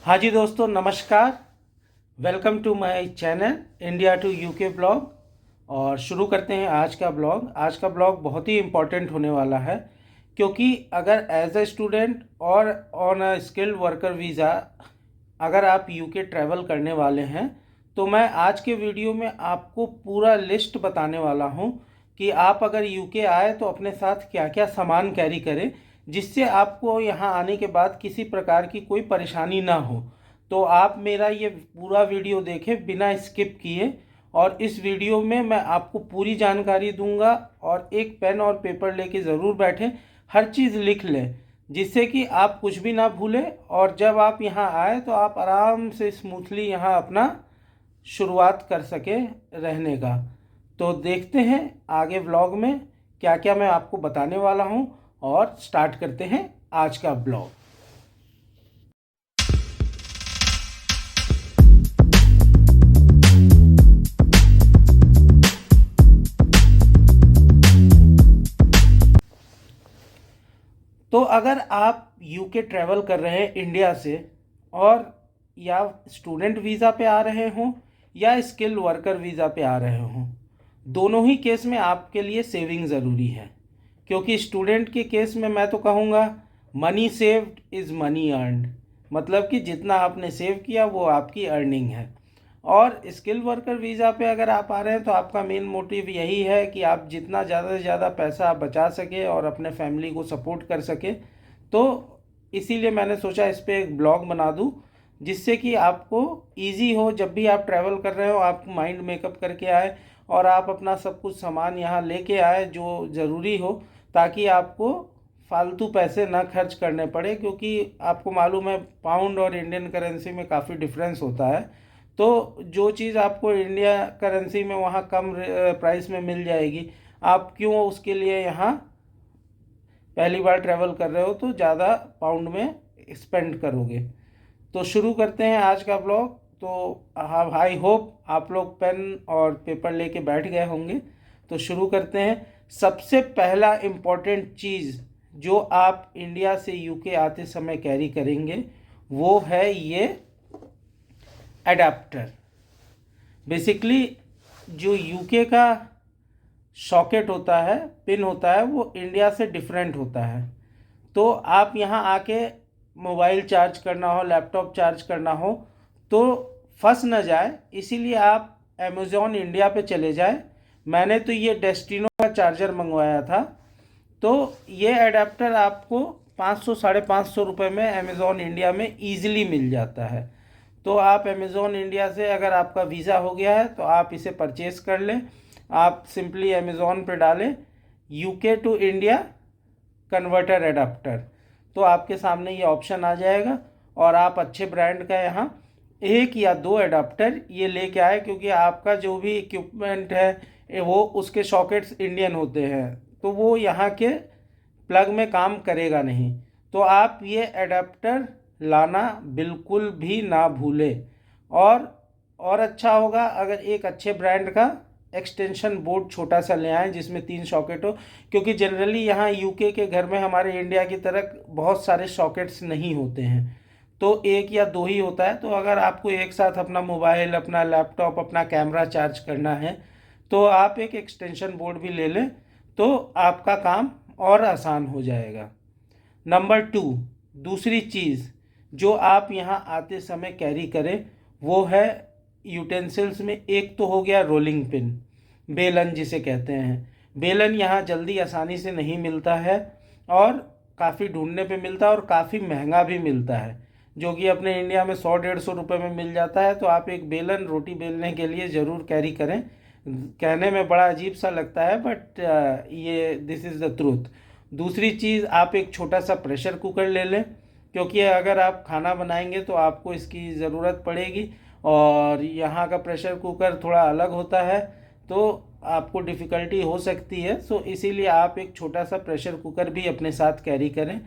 हाँ जी दोस्तों, नमस्कार। Welcome to my channel India to UK blog. और शुरू करते हैं आज का ब्लॉग। आज का ब्लॉग बहुत ही इम्पोर्टेंट होने वाला है, क्योंकि अगर एज अ स्टूडेंट और on a skilled worker visa अगर आप यूके ट्रैवल करने वाले हैं, तो मैं आज के वीडियो में आपको पूरा लिस्ट बताने वाला हूँ कि आप अगर यूके आए तो अपने साथ क्या क्या सामान कैरी करें, जिससे आपको यहाँ आने के बाद किसी प्रकार की कोई परेशानी ना हो। तो आप मेरा ये पूरा वीडियो देखें बिना स्किप किए, और इस वीडियो में मैं आपको पूरी जानकारी दूंगा। और एक पेन और पेपर लेके ज़रूर बैठें, हर चीज़ लिख लें, जिससे कि आप कुछ भी ना भूलें। और जब आप यहाँ आए तो आप आराम से स्मूथली यहाँ अपना शुरुआत कर सकें रहने का। तो देखते हैं आगे व्लॉग में क्या क्या मैं आपको बताने वाला हूँ, और स्टार्ट करते हैं आज का ब्लॉग। तो अगर आप यूके ट्रैवल कर रहे हैं इंडिया से, और या स्टूडेंट वीज़ा पे आ रहे हों या स्किल वर्कर वीज़ा पे आ रहे हों, दोनों ही केस में आपके लिए सेविंग ज़रूरी है। क्योंकि स्टूडेंट के केस में मैं तो कहूँगा money saved is money earned, मतलब कि जितना आपने सेव किया वो आपकी अर्निंग है। और स्किल वर्कर वीज़ा पे अगर आप आ रहे हैं तो आपका मेन मोटिव यही है कि आप जितना ज़्यादा से ज़्यादा पैसा आप बचा सके और अपने फैमिली को सपोर्ट कर सके। तो इसीलिए मैंने सोचा इस पर एक ब्लॉग बना दूं, जिससे कि आपको इजी हो। जब भी आप ट्रैवल कर रहे हो आप माइंड मेकअप करके आए और आप अपना सब कुछ सामान यहाँ लेके आए जो ज़रूरी हो, ताकि आपको फालतू पैसे ना खर्च करने पड़े। क्योंकि आपको मालूम है पाउंड और इंडियन करेंसी में काफ़ी डिफरेंस होता है। तो जो चीज़ आपको इंडिया करेंसी में वहाँ कम प्राइस में मिल जाएगी, आप क्यों उसके लिए यहाँ पहली बार ट्रैवल कर रहे हो तो ज़्यादा पाउंड में स्पेंड करोगे। तो शुरू करते हैं आज का ब्लॉग। तो हाँ, आई होप आप लोग पेन और पेपर लेके बैठ गए होंगे। तो शुरू करते हैं। सबसे पहला इम्पोर्टेंट चीज़ जो आप इंडिया से यूके आते समय कैरी करेंगे वो है ये एडाप्टर। बेसिकली जो यूके का सॉकेट होता है, पिन होता है, वो इंडिया से डिफरेंट होता है। तो आप यहाँ आके मोबाइल चार्ज करना हो, लैपटॉप चार्ज करना हो तो फंस ना जाए, इसीलिए आप अमेज़ॉन इंडिया पे चले जाए। मैंने तो ये डेस्टिनो का चार्जर मंगवाया था। तो ये एडाप्टर आपको 500 550 रुपये में अमेज़ॉन इंडिया में ईज़िली मिल जाता है। तो आप अमेज़ॉन इंडिया से अगर आपका वीज़ा हो गया है तो आप इसे परचेज़ कर लें। आप सिंपली अमेज़ॉन पे डालें UK to India converter adapter, तो आपके सामने ये ऑप्शन आ जाएगा। और आप अच्छे ब्रांड का यहाँ एक या दो एडाप्टर ये लेके आए, क्योंकि आपका जो भी इक्विपमेंट है वो उसके सॉकेट्स इंडियन होते हैं, तो वो यहाँ के प्लग में काम करेगा नहीं। तो आप ये एडाप्टर लाना बिल्कुल भी ना भूलें। और अच्छा होगा अगर एक अच्छे ब्रांड का एक्सटेंशन बोर्ड छोटा सा ले आएँ जिसमें 3 सॉकेट हो, क्योंकि जनरली यहाँ यूके के घर में हमारे इंडिया की तरह बहुत सारे सॉकेट्स नहीं होते हैं, तो एक या दो ही होता है। तो अगर आपको एक साथ अपना मोबाइल, अपना लैपटॉप, अपना कैमरा चार्ज करना है तो आप एक एक्सटेंशन बोर्ड भी ले लें, तो आपका काम और आसान हो जाएगा। नंबर 2, दूसरी चीज़ जो आप यहाँ आते समय कैरी करें वो है यूटेंसिल्स में, एक तो हो गया रोलिंग पिन, बेलन जिसे कहते हैं। बेलन यहाँ जल्दी आसानी से नहीं मिलता है, और काफ़ी ढूंढने पे मिलता है, और काफ़ी महंगा भी मिलता है, जो कि अपने इंडिया में 100-150 रुपये में मिल जाता है। तो आप एक बेलन रोटी बेलने के लिए ज़रूर कैरी करें। कहने में बड़ा अजीब सा लगता है, बट ये दिस इज़ द ट्रूथ। दूसरी चीज़, आप एक छोटा सा प्रेशर कुकर ले लें, क्योंकि अगर आप खाना बनाएंगे तो आपको इसकी ज़रूरत पड़ेगी। और यहाँ का प्रेशर कुकर थोड़ा अलग होता है, तो आपको डिफ़िकल्टी हो सकती है। सो इसीलिए आप एक छोटा सा प्रेशर कुकर भी अपने साथ कैरी करें।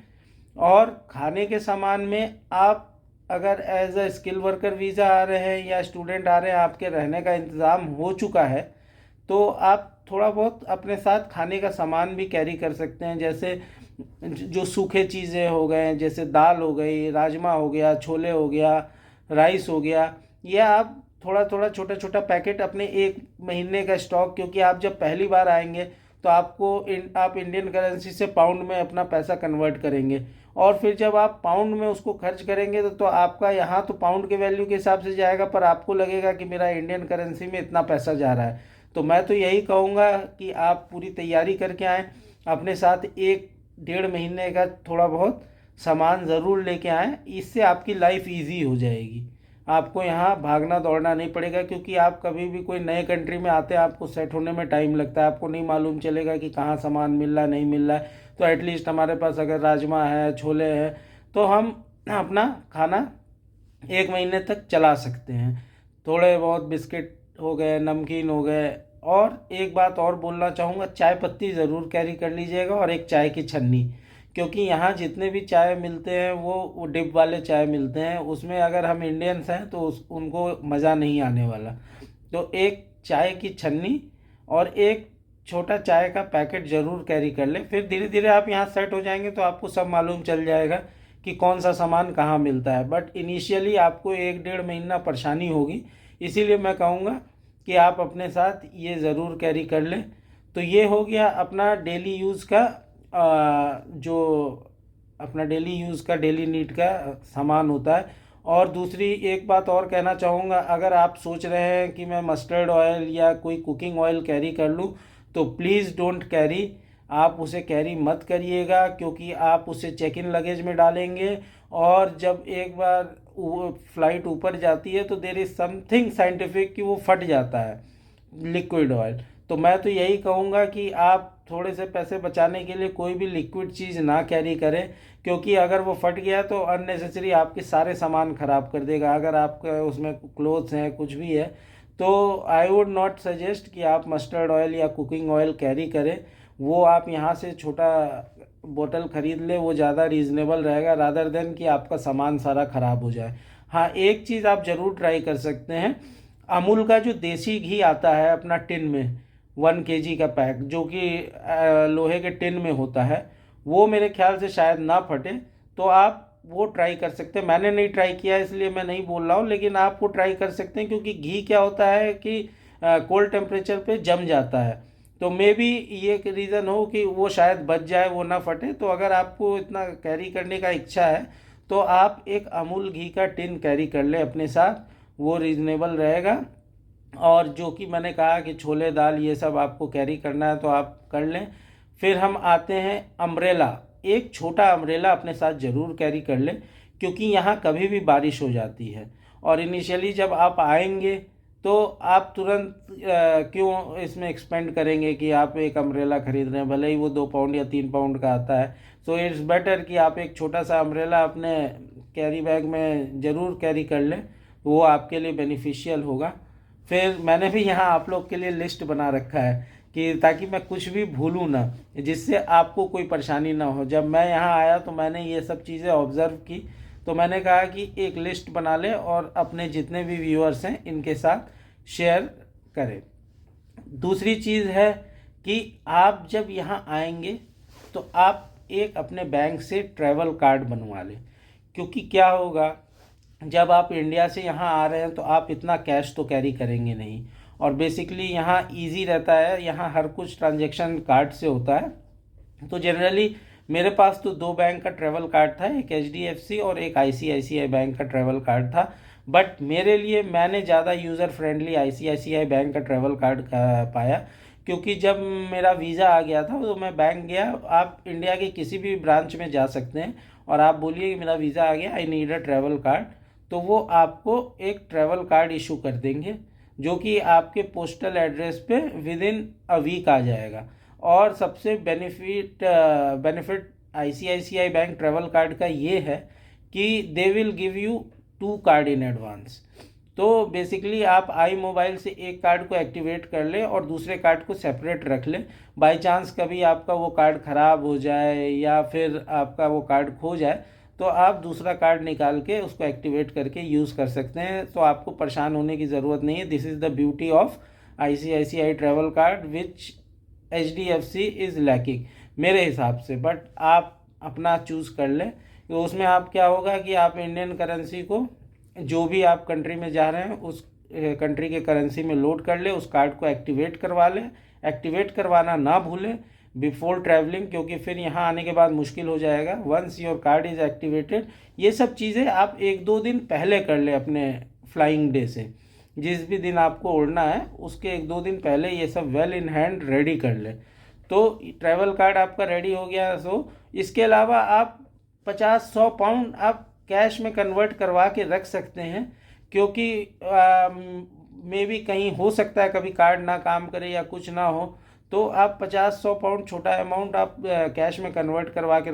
और खाने के सामान में आप अगर as a skill worker visa आ रहे हैं या स्टूडेंट आ रहे हैं, आपके रहने का इंतज़ाम हो चुका है, तो आप थोड़ा बहुत अपने साथ खाने का सामान भी कैरी कर सकते हैं। जैसे जो सूखे चीज़ें हो गए, जैसे दाल हो गई, राजमा हो गया, छोले हो गया, राइस हो गया, या आप थोड़ा थोड़ा छोटा छोटा पैकेट अपने 1 महीने का स्टॉक, क्योंकि आप जब पहली बार आएंगे तो आप इंडियन करेंसी से पाउंड में अपना पैसा कन्वर्ट करेंगे, और फिर जब आप पाउंड में उसको खर्च करेंगे तो आपका यहाँ तो पाउंड के वैल्यू के हिसाब से जाएगा, पर आपको लगेगा कि मेरा इंडियन करेंसी में इतना पैसा जा रहा है। तो मैं तो यही कहूँगा कि आप पूरी तैयारी करके आएँ, अपने साथ 1 डेढ़ महीने का थोड़ा बहुत सामान ज़रूर लेके आएँ, इससे आपकी लाइफ ईजी हो जाएगी। आपको यहाँ भागना दौड़ना नहीं पड़ेगा, क्योंकि आप कभी भी कोई नए कंट्री में आते हैं, आपको सेट होने में टाइम लगता है, आपको नहीं मालूम चलेगा कि कहाँ सामान मिल रहा है नहीं मिल रहा है। तो एटलीस्ट हमारे पास अगर राजमा है, छोले हैं, तो हम अपना खाना 1 महीने तक चला सकते हैं। थोड़े बहुत बिस्किट हो गए, नमकीन हो गए। और एक बात और बोलना चाहूँगा, चाय पत्ती ज़रूर कैरी कर लीजिएगा, और एक चाय की छन्नी, क्योंकि यहाँ जितने भी चाय मिलते हैं वो डिप वाले चाय मिलते हैं, उसमें अगर हम इंडियंस हैं तो उनको मज़ा नहीं आने वाला। तो एक चाय की छन्नी और एक छोटा चाय का पैकेट ज़रूर कैरी कर लें, फिर धीरे धीरे आप यहाँ सेट हो जाएंगे तो आपको सब मालूम चल जाएगा कि कौन सा सामान कहाँ मिलता है। बट इनिशियली आपको 1 डेढ़ महीना परेशानी होगी, इसीलिए मैं कहूँगा कि आप अपने साथ ये ज़रूर कैरी कर लें। तो ये हो गया अपना डेली यूज़ का जो अपना डेली यूज़ का डेली नीड का सामान होता है। और दूसरी एक बात और कहना चाहूँगा, अगर आप सोच रहे हैं कि मैं मस्टर्ड ऑयल या कोई कुकिंग ऑयल कैरी कर लूँ, तो प्लीज़ डोंट कैरी, आप उसे कैरी मत करिएगा, क्योंकि आप उसे चेक इन लगेज में डालेंगे, और जब एक बार फ्लाइट ऊपर जाती है तो देर इज़ समथिंग साइंटिफिक कि वो फट जाता है लिक्विड ऑयल। तो मैं तो यही कहूँगा कि आप थोड़े से पैसे बचाने के लिए कोई भी लिक्विड चीज़ ना कैरी करें, क्योंकि अगर वो फट गया तो अननेसेसरी आपके सारे सामान ख़राब कर देगा। अगर आपका उसमें क्लोथ्स हैं, कुछ भी है, तो आई वुड नॉट सजेस्ट कि आप मस्टर्ड ऑयल या कुकिंग ऑयल कैरी करें। वो आप यहाँ से छोटा बोतल ख़रीद ले, वो ज़्यादा रीज़नेबल रहेगा रादर देन कि आपका सामान सारा ख़राब हो जाए। हाँ, एक चीज़ आप ज़रूर ट्राई कर सकते हैं, अमूल का जो देसी घी आता है अपना टिन में 1 kg का पैक, जो कि लोहे के टिन में होता है, वो मेरे ख्याल से शायद ना फटे, तो आप वो ट्राई कर सकते हैं। मैंने नहीं ट्राई किया इसलिए मैं नहीं बोल रहा हूँ, लेकिन आप वो ट्राई कर सकते हैं, क्योंकि घी क्या होता है कि कोल्ड टेम्परेचर पे जम जाता है। तो मे बी ये एक रीज़न हो कि वो शायद बच जाए, वो ना फटे। तो अगर आपको इतना कैरी करने का इच्छा है तो आप एक अमूल घी का टिन कैरी कर ले अपने साथ, वो रीज़नेबल रहेगा। और जो कि मैंने कहा कि छोले दाल ये सब आपको कैरी करना है तो आप कर लें। फिर हम आते हैं अम्ब्रेला, एक छोटा अम्ब्रेला अपने साथ ज़रूर कैरी कर लें, क्योंकि यहाँ कभी भी बारिश हो जाती है, और इनिशियली जब आप आएंगे तो आप तुरंत क्यों इसमें एक्सपेंड करेंगे कि आप एक अम्ब्रेला ख़रीद रहे हैं, भले ही वो 2 पाउंड या 3 पाउंड का आता है। सो इट्स बेटर कि आप एक छोटा सा अम्ब्रेला अपने कैरी बैग में ज़रूर कैरी कर लें, वो आपके लिए बेनिफिशियल होगा। फिर मैंने भी यहाँ आप लोग के लिए लिस्ट बना रखा है कि ताकि मैं कुछ भी भूलूँ ना, जिससे आपको कोई परेशानी ना हो। जब मैं यहाँ आया तो मैंने ये सब चीज़ें ऑब्ज़र्व की, तो मैंने कहा कि एक लिस्ट बना ले और अपने जितने भी व्यूअर्स हैं इनके साथ शेयर करें। दूसरी चीज़ है कि आप जब यहाँ आएंगे तो आप एक अपने बैंक से ट्रैवल कार्ड बनवा लें, क्योंकि क्या होगा, जब आप इंडिया से यहाँ आ रहे हैं तो आप इतना कैश तो कैरी करेंगे नहीं, और बेसिकली यहाँ इजी रहता है, यहाँ हर कुछ ट्रांजैक्शन कार्ड से होता है। तो जनरली मेरे पास तो 2 बैंक का ट्रैवल कार्ड था, एक HDFC और एक ICICI बैंक का ट्रैवल कार्ड था। बट मेरे लिए मैंने ज़्यादा यूज़र फ्रेंडली ICICI बैंक का ट्रैवल कार्ड पाया, क्योंकि जब मेरा वीज़ा आ गया था तो मैं बैंक गया। आप इंडिया के किसी भी ब्रांच में जा सकते हैं और आप बोलिए कि मेरा वीज़ा आ गया, I need a travel card, तो वो आपको एक ट्रैवल कार्ड इशू कर देंगे, जो कि आपके पोस्टल एड्रेस पे विद इन अ वीक आ जाएगा। और सबसे benefit ICICI bank travel card का ये है कि they will give you 2 card in advance. तो बेसिकली आप आई मोबाइल से एक कार्ड को एक्टिवेट कर लें और दूसरे कार्ड को सेपरेट रख लें। बाय चांस कभी आपका वो कार्ड ख़राब हो जाए या फिर आपका वो कार्ड खो जाए, तो आप दूसरा कार्ड निकाल के उसको एक्टिवेट करके यूज़ कर सकते हैं। तो आपको परेशान होने की ज़रूरत नहीं है। This is the beauty of ICICI travel card which HDFC is lacking. मेरे हिसाब से, बट आप अपना चूज़ कर लें। तो उसमें आप क्या होगा कि आप इंडियन करेंसी को जो भी आप कंट्री में जा रहे हैं उस कंट्री के करेंसी में लोड कर ले, उस कार्ड को एक्टिवेट करवा लें। एक्टिवेट करवाना ना भूलें बिफोर ट्रैवलिंग, क्योंकि फिर यहाँ आने के बाद मुश्किल हो जाएगा। Once your card is activated, ये सब चीज़ें आप 1-2 दिन पहले कर लें अपने फ्लाइंग डे से। जिस भी दिन आपको उड़ना है उसके 1-2 दिन पहले ये सब वेल इन हैंड रेडी कर लें। तो ट्रैवल कार्ड आपका रेडी हो गया। सो इसके अलावा आप 50-100 पाउंड आप कैश में कन्वर्ट करवा के रख सकते हैं, क्योंकि मे भी कहीं हो सकता है कभी कार्ड ना काम करे या कुछ ना हो, तो आप 50-100 पाउंड छोटा अमाउंट आप कैश में कन्वर्ट करवा के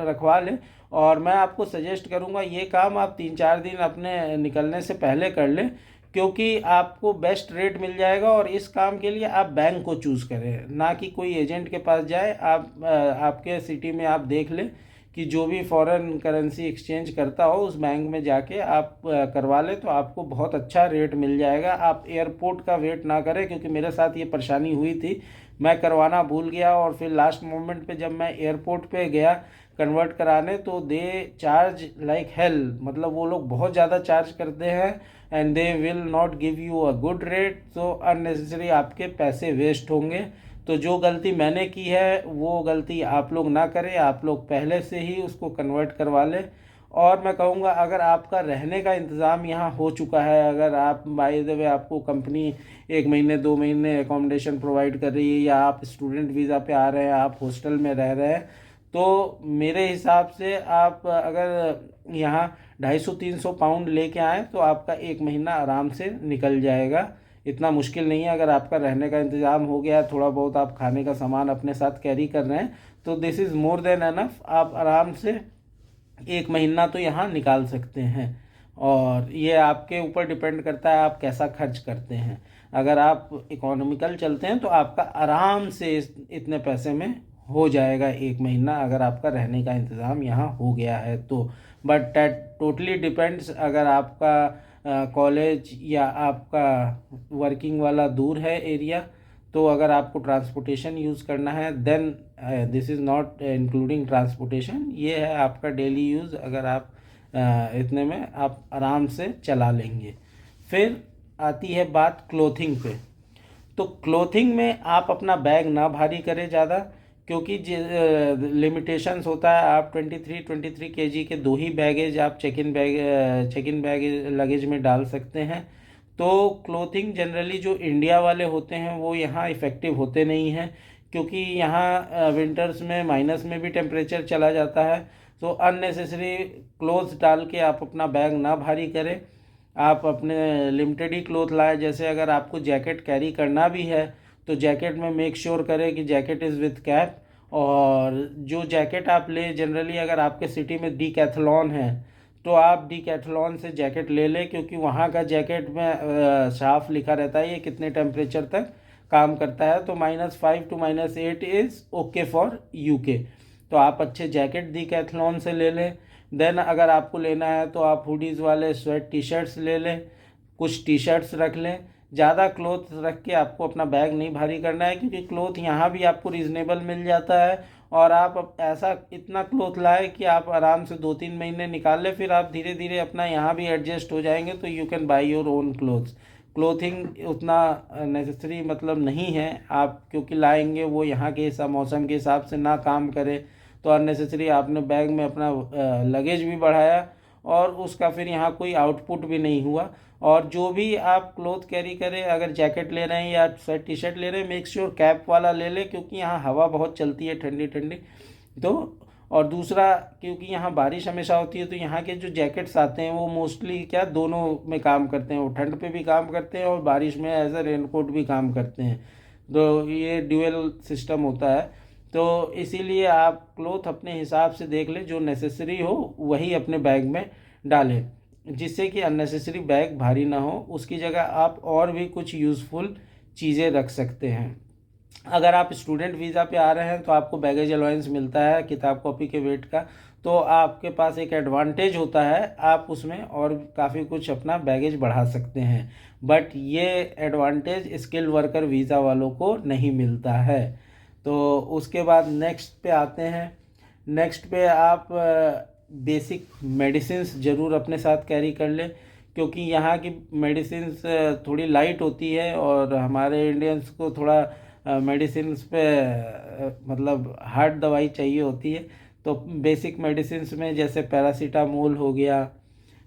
रखवा लें। और मैं आपको सजेस्ट करूंगा ये काम आप 3-4 दिन अपने निकलने से पहले कर लें, क्योंकि आपको बेस्ट रेट मिल जाएगा। और इस काम के लिए आप बैंक को चूज़ करें, ना कि कोई एजेंट के पास जाए। आप आपके सिटी में आप देख लें कि जो भी फॉरेन करेंसी एक्सचेंज करता हो उस बैंक में जाके आप करवा लें, तो आपको बहुत अच्छा रेट मिल जाएगा। आप एयरपोर्ट का वेट ना करें, क्योंकि मेरे साथ ये परेशानी हुई थी, मैं करवाना भूल गया और फिर लास्ट मोमेंट पे जब मैं एयरपोर्ट पे गया कन्वर्ट कराने तो दे चार्ज लाइक हेल, मतलब वो लोग बहुत ज़्यादा चार्ज करते हैं and they will not give you a good rate. तो अननेसेसरी आपके पैसे वेस्ट होंगे। तो जो गलती मैंने की है वो गलती आप लोग ना करें, आप लोग पहले से ही उसको कन्वर्ट करवा लें। और मैं कहूँगा अगर आपका रहने का इंतज़ाम यहाँ हो चुका है, अगर आप बाय द वे आपको कंपनी 1 महीने 2 महीने एकोमोडेशन प्रोवाइड कर रही है, या आप स्टूडेंट वीज़ा पे आ रहे हैं, आप हॉस्टल में रह रहे हैं, तो मेरे हिसाब से आप अगर यहाँ 250-300 पाउंड लेके आएँ तो आपका 1 महीना आराम से निकल जाएगा। इतना मुश्किल नहीं है। अगर आपका रहने का इंतज़ाम हो गया, थोड़ा बहुत आप खाने का सामान अपने साथ कैरी कर रहे हैं, तो this is more than enough. आप आराम से 1 महीना तो यहाँ निकाल सकते हैं। और ये आपके ऊपर डिपेंड करता है आप कैसा खर्च करते हैं। अगर आप इकोनॉमिकल चलते हैं तो आपका आराम से इतने पैसे में हो जाएगा 1 महीना, अगर आपका रहने का इंतज़ाम यहाँ हो गया है तो। बट दैट टोटली डिपेंड्स, अगर आपका कॉलेज या आपका वर्किंग वाला दूर है एरिया, तो अगर आपको ट्रांसपोर्टेशन यूज़ करना है then this is not including transportation, ये है आपका डेली यूज़। अगर आप इतने में आप आराम से चला लेंगे। फिर आती है बात क्लोथिंग पे। तो क्लोथिंग में आप अपना बैग ना भारी करें ज़्यादा, क्योंकि लिमिटेशंस होता है। आप 23 केजी के 2 ही बैगेज आप चेक इन बैग लगेज में डाल सकते हैं। तो क्लोथिंग जनरली जो इंडिया वाले होते हैं वो यहाँ इफ़ेक्टिव होते नहीं हैं, क्योंकि यहाँ विंटर्स में माइनस में भी टेम्परेचर चला जाता है। तो अननेसेसरी क्लोथ्स डाल के आप अपना बैग ना भारी करें। आप अपने लिमिटेड ही क्लोथ लाएं। जैसे अगर आपको जैकेट कैरी करना भी है तो जैकेट में मेक श्योर करें कि जैकेट इज़ विथ कैप। और जो जैकेट आप ले, जनरली अगर आपके सिटी में डीकैथलॉन है तो आप डीकैथलॉन से जैकेट ले लें, क्योंकि वहाँ का जैकेट में साफ लिखा रहता है ये कितने टेम्परेचर तक काम करता है। तो -5 to -8 is okay for UK. तो आप अच्छे जैकेट डीकैथलॉन से ले लें। देन अगर आपको लेना है तो आप हुडीज़ वाले स्वेट टी शर्ट्स ले लें, कुछ टी शर्ट्स रख लें। ज़्यादा क्लोथ रख के आपको अपना बैग नहीं भारी करना है, क्योंकि क्लोथ यहाँ भी आपको रीज़नेबल मिल जाता है। और आप ऐसा इतना क्लोथ लाए कि आप आराम से 2-3 महीने निकाल लें, फिर आप धीरे धीरे अपना यहाँ भी एडजस्ट हो जाएंगे। तो you can buy your own clothes. Clothing उतना नेसेसरी मतलब नहीं है आप, क्योंकि लाएंगे वो यहाँ के हिसाब मौसम के हिसाब से ना काम करे तो अननेसेसरी आपने बैग में अपना लगेज भी बढ़ाया और उसका फिर यहाँ कोई आउटपुट भी नहीं हुआ। और जो भी आप क्लोथ कैरी करें, अगर जैकेट ले रहे हैं या स्वेट टी शर्ट ले रहे हैं, मेक श्योर कैप वाला ले लें, क्योंकि यहाँ हवा बहुत चलती है ठंडी ठंडी। तो और दूसरा, क्योंकि यहाँ बारिश हमेशा होती है, तो यहाँ के जो जैकेट्स आते हैं वो मोस्टली क्या दोनों में काम करते हैं। वो ठंड पे भी काम करते हैं और बारिश में एज अ रेनकोट भी काम करते हैं। तो ये ड्यूअल सिस्टम होता है। तो इसीलिए आप क्लोथ अपने हिसाब से देख लें, जो नेसेसरी हो वही अपने बैग में डालें, जिससे कि अननेसेसरी बैग भारी ना हो। उसकी जगह आप और भी कुछ यूज़फुल चीज़ें रख सकते हैं। अगर आप स्टूडेंट वीज़ा पे आ रहे हैं तो आपको बैगेज अलाउंस मिलता है किताब कॉपी के वेट का, तो आपके पास एक एडवांटेज होता है, आप उसमें और काफ़ी कुछ अपना बैगेज बढ़ा सकते हैं। बट ये एडवांटेज स्किल्ड वर्कर वीज़ा वालों को नहीं मिलता है। तो उसके बाद नेक्स्ट पे आते हैं। नेक्स्ट पे आप बेसिक मेडिसिन्स ज़रूर अपने साथ कैरी कर लें, क्योंकि यहाँ की मेडिसिन्स थोड़ी लाइट होती है और हमारे इंडियंस को थोड़ा मेडिसिन्स पे मतलब हार्ड दवाई चाहिए होती है। तो बेसिक मेडिसिन्स में जैसे पैरासीटामोल हो गया,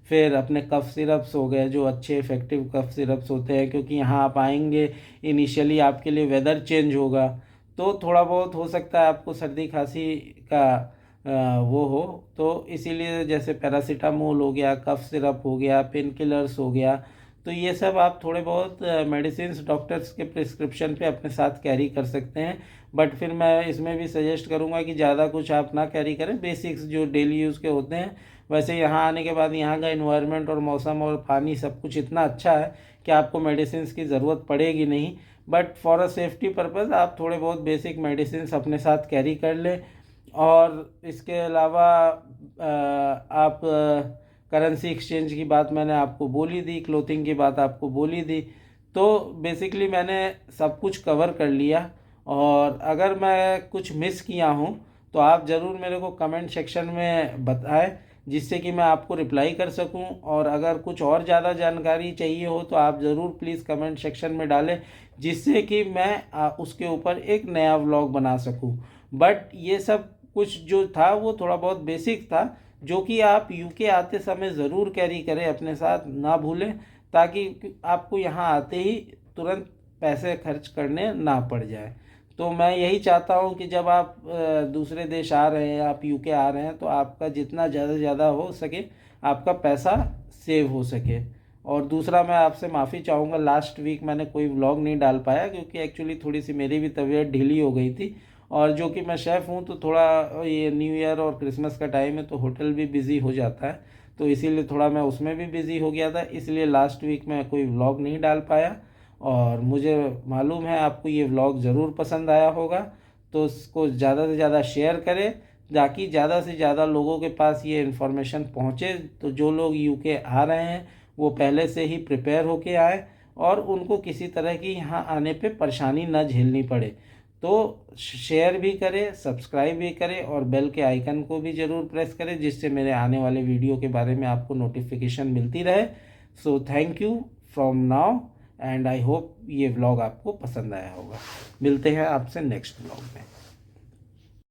फिर अपने कफ सिरप्स हो गए जो अच्छे इफ़ेक्टिव कफ सिरप्स होते हैं, क्योंकि यहाँ आप आएंगे इनिशियली आपके लिए वेदर चेंज होगा, तो थोड़ा बहुत हो सकता है आपको सर्दी खांसी का वो हो, तो इसीलिए जैसे पैरासीटामोल हो गया, कफ सिरप हो गया, पेन किलर्स हो गया, तो ये सब आप थोड़े बहुत मेडिसिन्स डॉक्टर्स के प्रिस्क्रिप्शन पे अपने साथ कैरी कर सकते हैं। बट फिर मैं इसमें भी सजेस्ट करूँगा कि ज़्यादा कुछ आप ना कैरी करें, बेसिक्स जो डेली यूज़ के होते हैं। वैसे यहाँ आने के बाद यहाँ का इन्वायरमेंट और मौसम और पानी सब कुछ इतना अच्छा है कि आपको मेडिसिन्स की ज़रूरत पड़ेगी नहीं। But for a safety purpose आप थोड़े बहुत बेसिक मेडिसिन्स अपने साथ कैरी कर लें। और इसके अलावा आप करेंसी एक्सचेंज की बात मैंने आपको बोली दी, क्लोथिंग की बात आपको बोली दी, तो बेसिकली मैंने सब कुछ कवर कर लिया। और अगर मैं कुछ मिस किया हूँ तो आप ज़रूर मेरे को कमेंट सेक्शन में बताएं, जिससे कि मैं आपको रिप्लाई कर सकूं। और अगर कुछ और ज़्यादा जानकारी चाहिए हो तो आप ज़रूर प्लीज़ कमेंट सेक्शन में डालें, जिससे कि मैं उसके ऊपर एक नया व्लॉग बना सकूं। बट ये सब कुछ जो था वो थोड़ा बहुत बेसिक था, जो कि आप यूके आते समय ज़रूर कैरी करें अपने साथ, ना भूलें, ताकि आपको यहाँ आते ही तुरंत पैसे खर्च करने ना पड़ जाए। तो मैं यही चाहता हूँ कि जब आप दूसरे देश आ रहे हैं, आप यूके आ रहे हैं, तो आपका जितना ज़्यादा से ज़्यादा हो सके आपका पैसा सेव हो सके। और दूसरा, मैं आपसे माफ़ी चाहूँगा, लास्ट वीक मैंने कोई व्लॉग नहीं डाल पाया, क्योंकि एक्चुअली थोड़ी सी मेरी भी तबीयत ढीली हो गई थी। और जो कि मैं शेफ़ हूँ, तो थोड़ा ये न्यू ईयर और क्रिसमस का टाइम है, तो होटल भी बिज़ी हो जाता है, तो इसीलिए थोड़ा मैं उसमें भी बिज़ी हो गया था, इसलिए लास्ट वीक मैं कोई व्लॉग नहीं डाल पाया। और मुझे मालूम है आपको ये व्लॉग ज़रूर पसंद आया होगा, तो इसको ज़्यादा से ज़्यादा शेयर करें, ताकि ज़्यादा से ज़्यादा लोगों के पास ये इन्फॉर्मेशन पहुँचे। तो जो लोग यूके आ रहे हैं वो पहले से ही प्रिपेयर होके आए, और उनको किसी तरह की यहाँ आने पे परेशानी ना झेलनी पड़े। तो शेयर भी करें, सब्सक्राइब भी करें, और बेल के आइकन को भी ज़रूर प्रेस करें, जिससे मेरे आने वाले वीडियो के बारे में आपको नोटिफिकेशन मिलती रहे। So thank you from now, and I hope ये व्लॉग आपको पसंद आया होगा। मिलते हैं आपसे नेक्स्ट व्लॉग में।